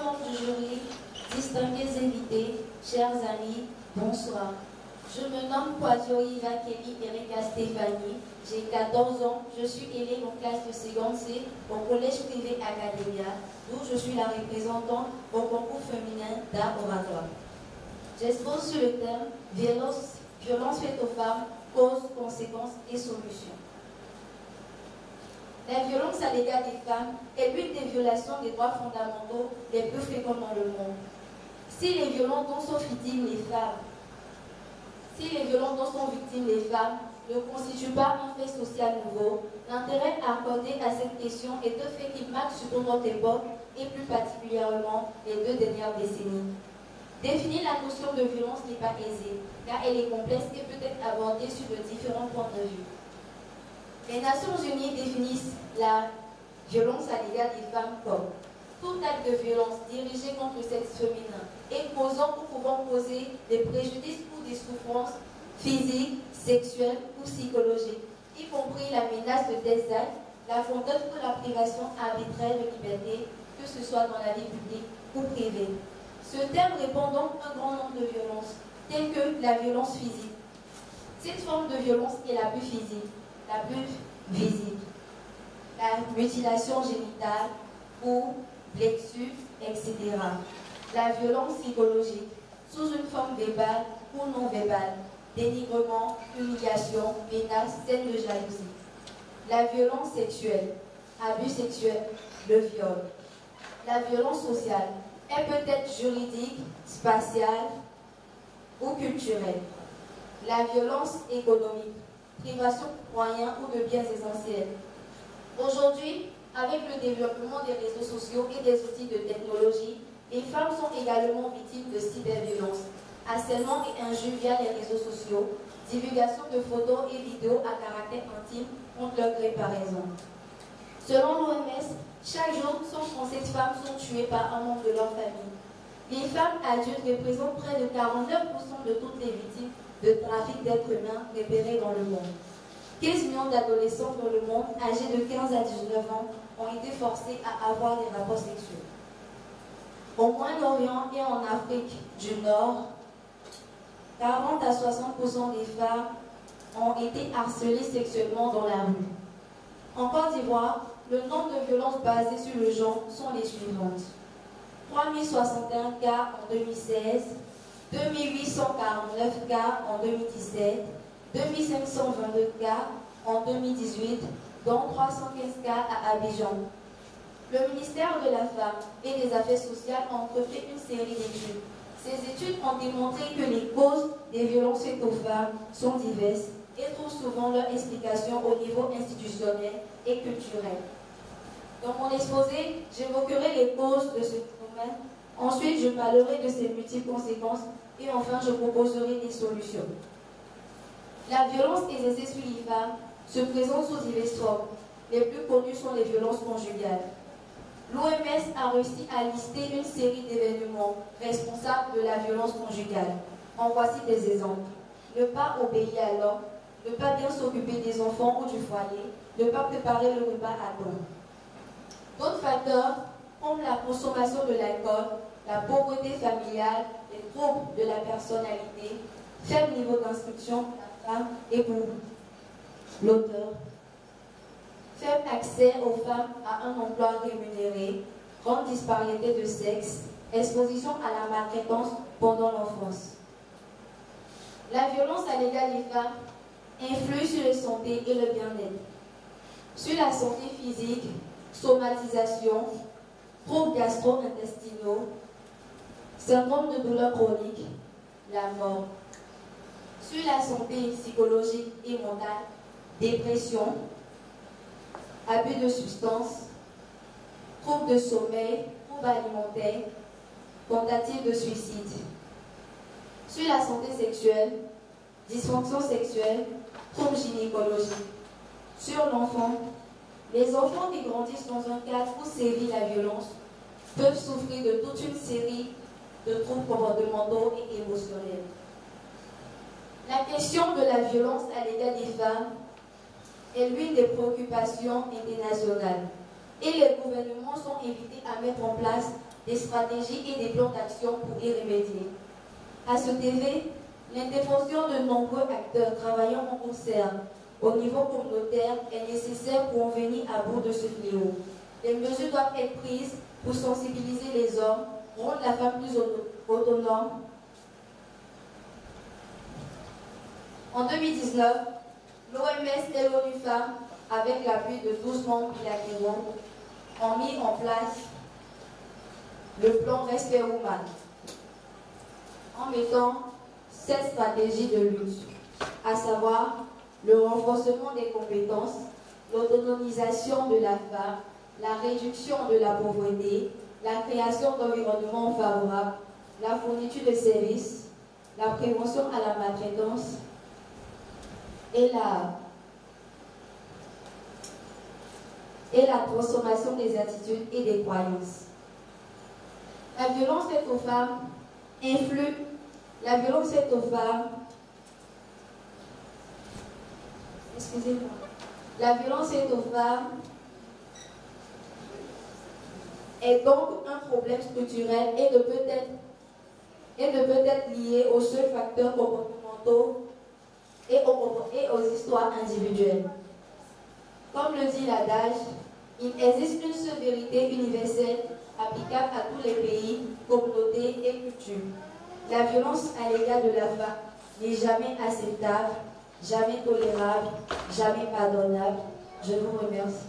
membres du jury, distingués invités, chers amis, bonsoir. Je me nomme Kwadjori Vakeli Erika Stéphanie, j'ai 14 ans, je suis élève en classe de seconde C au collège privé Academia, d'où je suis la représentante au concours féminin d'art oratoire. J'expose sur le thème violence faite aux femmes, causes, conséquences et solutions. La violence à l'égard des femmes est l'une des violations des droits fondamentaux les plus fréquentes dans le monde. Si les violences dont sont victimes les femmes ne constituent pas un fait social nouveau, l'intérêt accordé à cette question est un fait qui marque surtout notre époque et plus particulièrement les 2 dernières décennies. Définir la notion de violence n'est pas aisé, car elle est complexe et peut être abordée sur de différents points de vue. Les Nations Unies définissent la violence à l'égard des femmes comme tout acte de violence dirigé contre le sexe féminin et causant ou pouvant causer des préjudices ou des souffrances physiques, sexuelles ou psychologiques, y compris la menace de tels actes, la contrainte ou la privation arbitraire de liberté, que ce soit dans la vie publique ou privée. Ce terme répond donc à un grand nombre de violences, telles que la violence physique. Cette forme de violence est la plus physique, la plus visible. La mutilation génitale ou blessure, etc. La violence psychologique, sous une forme verbale ou non verbale, dénigrement, humiliation, menace, scène de jalousie. La violence sexuelle, abus sexuel, le viol. La violence sociale, elle peut être juridique, spatiale ou culturelle. La violence économique, privation de moyens ou de biens essentiels. Aujourd'hui, avec le développement des réseaux sociaux et des outils de technologie, les femmes sont également victimes de cyberviolence, harcèlement et injures via les réseaux sociaux, divulgation de photos et vidéos à caractère intime contre leur gré par exemple. Selon l'OMS, chaque jour, 137 femmes sont tuées par un membre de leur famille. Les femmes adultes représentent près de 49% de toutes les victimes de trafic d'êtres humains repérés dans le monde. 15 millions d'adolescents dans le monde, âgés de 15 à 19 ans, ont été forcés à avoir des rapports sexuels. Au Moyen-Orient et en Afrique du Nord, 40 à 60% des femmes ont été harcelées sexuellement dans la rue. En Côte d'Ivoire, le nombre de violences basées sur le genre sont les suivantes. 3061 cas en 2016, 2849 cas en 2017, 2522 cas en 2018, dont 315 cas à Abidjan. Le ministère de la Femme et des Affaires sociales a entrepris une série d'études. Ces études ont démontré que les causes des violences faites aux femmes sont diverses et trouvent souvent leur explication au niveau institutionnel et culturel. Dans mon exposé, j'évoquerai les causes de ce phénomène. Ensuite, je parlerai de ses multiples conséquences et enfin, je proposerai des solutions. La violence exercée sur les femmes se présente sous diverses formes. Les plus connues sont les violences conjugales. L'OMS a réussi à lister une série d'événements responsables de la violence conjugale. En voici des exemples. Ne pas obéir à l'homme, ne pas bien s'occuper des enfants ou du foyer, ne pas préparer le repas à temps. D'autres facteurs comme la consommation de l'alcool, la pauvreté familiale, les troubles de la personnalité, faible niveau d'instruction de la femme et pour l'auteur, faible accès aux femmes à un emploi rémunéré, grande disparité de sexe, exposition à la maltraitance pendant l'enfance. La violence à l'égard des femmes influe sur la santé et le bien-être. Sur la santé physique, somatisation, troubles gastro-intestinaux, syndrome de douleur chronique, la mort. Sur la santé psychologique et mentale, dépression, abus de substances, troubles de sommeil, troubles alimentaires, tentative de suicide. Sur la santé sexuelle, dysfonction sexuelle, troubles gynécologiques. Sur l'enfant, les enfants qui grandissent dans un cadre où sévit la violence peuvent souffrir de toute une série de troubles comportementaux et émotionnels. La question de la violence à l'égard des femmes est l'une des préoccupations internationales et les gouvernements sont invités à mettre en place des stratégies et des plans d'action pour y remédier. À ce TV, l'intervention de nombreux acteurs travaillant en concert au niveau communautaire est nécessaire pour en venir à bout de ce fléau. Les mesures doivent être prises pour sensibiliser les hommes, rendre la femme plus autonome. En 2019, l'OMS et l'ONU Femmes, avec l'appui de 12 membres bilatéraux, ont mis en place le plan Respect Woman, en mettant 7 stratégies de lutte, à savoir le renforcement des compétences, l'autonomisation de la femme, la réduction de la pauvreté, la création d'environnements favorables, la fourniture de services, la prévention à la maltraitance et la transformation des attitudes et des croyances. La violence faite aux femmes influe. La violence faite aux femmes. Excusez-moi. La violence faite aux femmes est donc un problème structurel et ne peut être lié aux seuls facteurs comportementaux et aux histoires individuelles. Comme le dit l'adage, il existe une seule vérité universelle applicable à tous les pays, communautés et cultures. La violence à l'égard de la femme n'est jamais acceptable, jamais tolérable, jamais pardonnable. Je vous remercie.